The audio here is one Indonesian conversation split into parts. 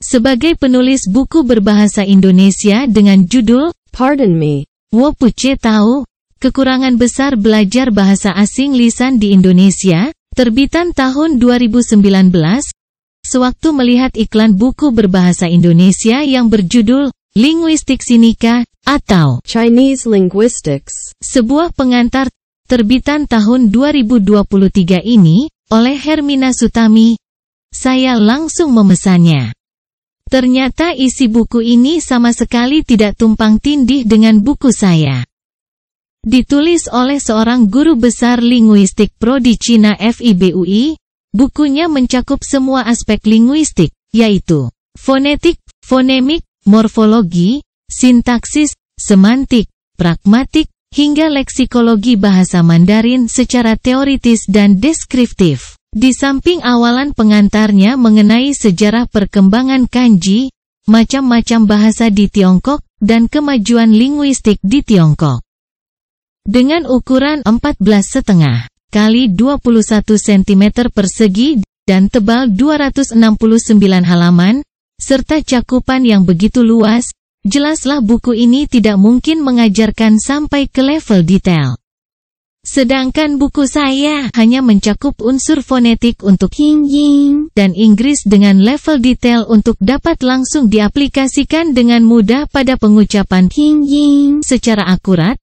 Sebagai penulis buku berbahasa Indonesia dengan judul Pardon Me, Wo Puce Tahu, Kekurangan Besar Belajar Bahasa Asing Lisan di Indonesia, terbitan tahun 2019, sewaktu melihat iklan buku berbahasa Indonesia yang berjudul Linguistik Sinika atau Chinese Linguistics, sebuah pengantar terbitan tahun 2023 ini, oleh Hermina Sutami, saya langsung memesannya. Ternyata isi buku ini sama sekali tidak tumpang tindih dengan buku saya. Ditulis oleh seorang guru besar linguistik prodi Cina FIBUI, bukunya mencakup semua aspek linguistik, yaitu fonetik, fonemik, morfologi, sintaksis, semantik, pragmatik, hingga leksikologi bahasa Mandarin secara teoritis dan deskriptif. Di samping awalan pengantarnya mengenai sejarah perkembangan kanji, macam-macam bahasa di Tiongkok, dan kemajuan linguistik di Tiongkok. Dengan ukuran 14,5 kali 21 cm persegi, dan tebal 269 halaman, serta cakupan yang begitu luas, jelaslah buku ini tidak mungkin mengajarkan sampai ke level detail. Sedangkan buku saya hanya mencakup unsur fonetik untuk Pinyin dan Inggris dengan level detail untuk dapat langsung diaplikasikan dengan mudah pada pengucapan Pinyin secara akurat.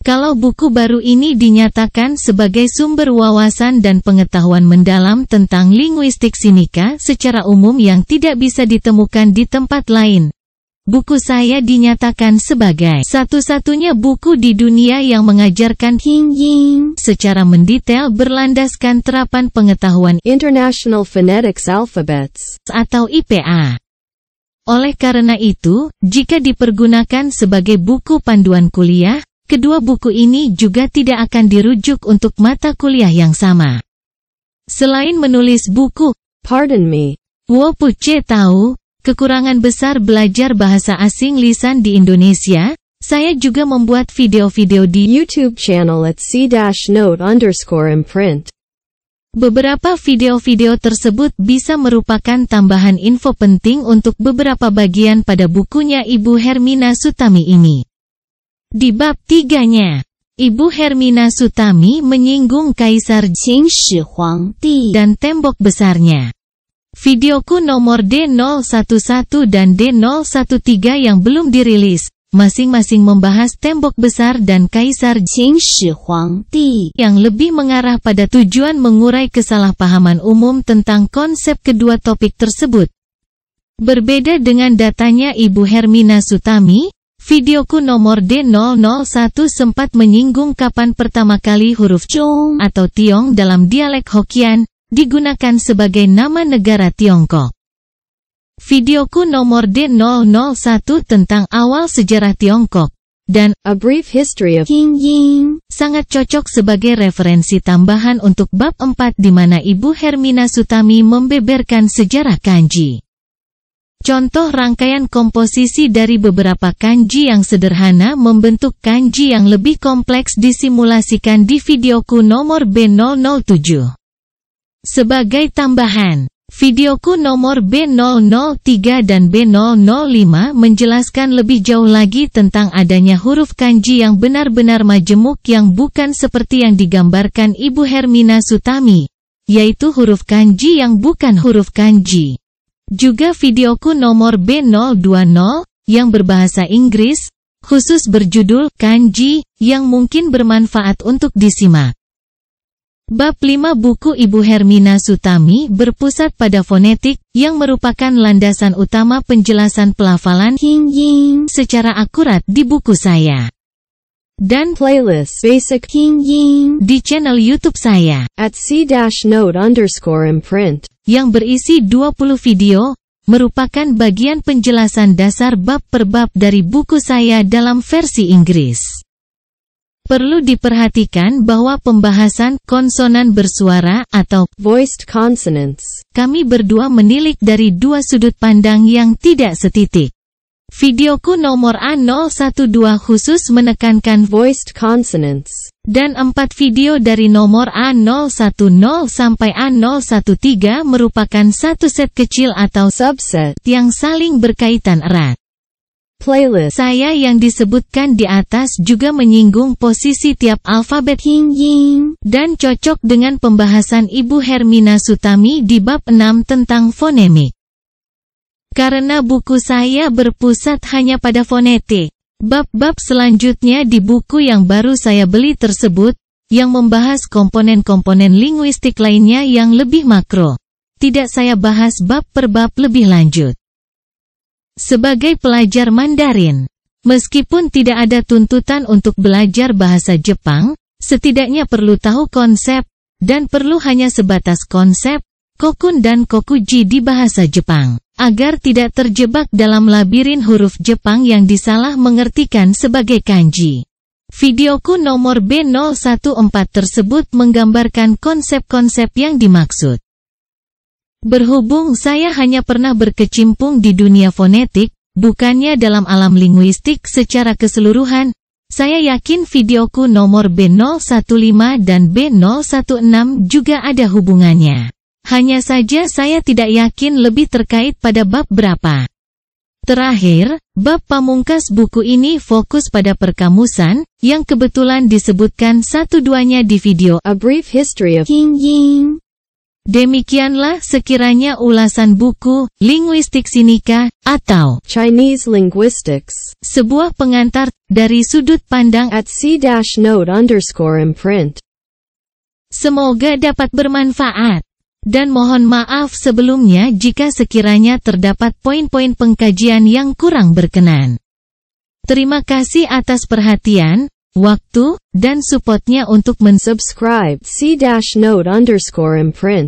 Kalau buku baru ini dinyatakan sebagai sumber wawasan dan pengetahuan mendalam tentang linguistik sinika secara umum yang tidak bisa ditemukan di tempat lain, buku saya dinyatakan sebagai satu-satunya buku di dunia yang mengajarkan Pinyin secara mendetail berlandaskan terapan pengetahuan International Phonetics Alphabets, atau IPA. Oleh karena itu, jika dipergunakan sebagai buku panduan kuliah, kedua buku ini juga tidak akan dirujuk untuk mata kuliah yang sama. Selain menulis buku Pardon Me, Wo Puce Tahu, Kekurangan Besar Belajar Bahasa Asing Lisan di Indonesia, saya juga membuat video-video di YouTube channel at c-note_imprint. Beberapa video-video tersebut bisa merupakan tambahan info penting untuk beberapa bagian pada bukunya Ibu Hermina Sutami ini. Di bab 3-nya, Ibu Hermina Sutami menyinggung Kaisar Qing Shi Huangdi dan tembok besarnya. Videoku nomor D011 dan D013 yang belum dirilis, masing-masing membahas tembok besar dan Kaisar Qing Shi Huangdi yang lebih mengarah pada tujuan mengurai kesalahpahaman umum tentang konsep kedua topik tersebut. Berbeda dengan datanya Ibu Hermina Sutami, videoku nomor D001 sempat menyinggung kapan pertama kali huruf Zhong atau Tiong dalam dialek Hokkien digunakan sebagai nama negara Tiongkok. Videoku nomor D001 tentang awal sejarah Tiongkok dan A Brief History of Pinyin sangat cocok sebagai referensi tambahan untuk bab 4 di mana Ibu Hermina Sutami membeberkan sejarah kanji. Contoh rangkaian komposisi dari beberapa kanji yang sederhana membentuk kanji yang lebih kompleks disimulasikan di videoku nomor B007. Sebagai tambahan, videoku nomor B003 dan B005 menjelaskan lebih jauh lagi tentang adanya huruf kanji yang benar-benar majemuk yang bukan seperti yang digambarkan Ibu Hermina Sutami, yaitu huruf kanji yang bukan huruf kanji. Juga videoku nomor B020, yang berbahasa Inggris, khusus berjudul Kanji, yang mungkin bermanfaat untuk disimak. Bab 5 buku Ibu Hermina Sutami berpusat pada fonetik, yang merupakan landasan utama penjelasan pelafalan Pinyin secara akurat di buku saya. Dan playlist Basic Pinyin di channel YouTube saya, at c-note_imprint, yang berisi 20 video, merupakan bagian penjelasan dasar bab per bab dari buku saya dalam versi Inggris. Perlu diperhatikan bahwa pembahasan konsonan bersuara atau voiced consonants kami berdua menilik dari dua sudut pandang yang tidak setitik. Videoku nomor A012 khusus menekankan voiced consonants. dan 4 video dari nomor A010 sampai A013 merupakan satu set kecil atau Subset. yang saling berkaitan erat. Playlist. Saya yang disebutkan di atas juga menyinggung posisi tiap alfabet Pinyin. dan cocok dengan pembahasan Ibu Hermina Sutami di bab 6 tentang fonemik. Karena buku saya berpusat hanya pada fonetik, bab-bab selanjutnya di buku yang baru saya beli tersebut, yang membahas komponen-komponen linguistik lainnya yang lebih makro, tidak saya bahas bab per bab lebih lanjut. Sebagai pelajar Mandarin, meskipun tidak ada tuntutan untuk belajar bahasa Jepang, setidaknya perlu tahu konsep, dan perlu hanya sebatas konsep, kokun dan kokuji di bahasa Jepang, agar tidak terjebak dalam labirin huruf Jepang yang disalah mengertikan sebagai kanji. Videoku nomor B014 tersebut menggambarkan konsep-konsep yang dimaksud. Berhubung saya hanya pernah berkecimpung di dunia fonetik, bukannya dalam alam linguistik secara keseluruhan, saya yakin videoku nomor B015 dan B016 juga ada hubungannya. Hanya saja saya tidak yakin lebih terkait pada bab berapa. Terakhir, bab pamungkas buku ini fokus pada perkamusan, yang kebetulan disebutkan satu-duanya di video A Brief History of Pinyin. Demikianlah sekiranya ulasan buku, Linguistik Sinica, atau Chinese Linguistics. sebuah pengantar, dari sudut pandang At C-note_imprint. Semoga dapat bermanfaat. Dan mohon maaf sebelumnya jika sekiranya terdapat poin-poin pengkajian yang kurang berkenan. Terima kasih atas perhatian, waktu, dan supportnya untuk Subscribe C-note_imprint.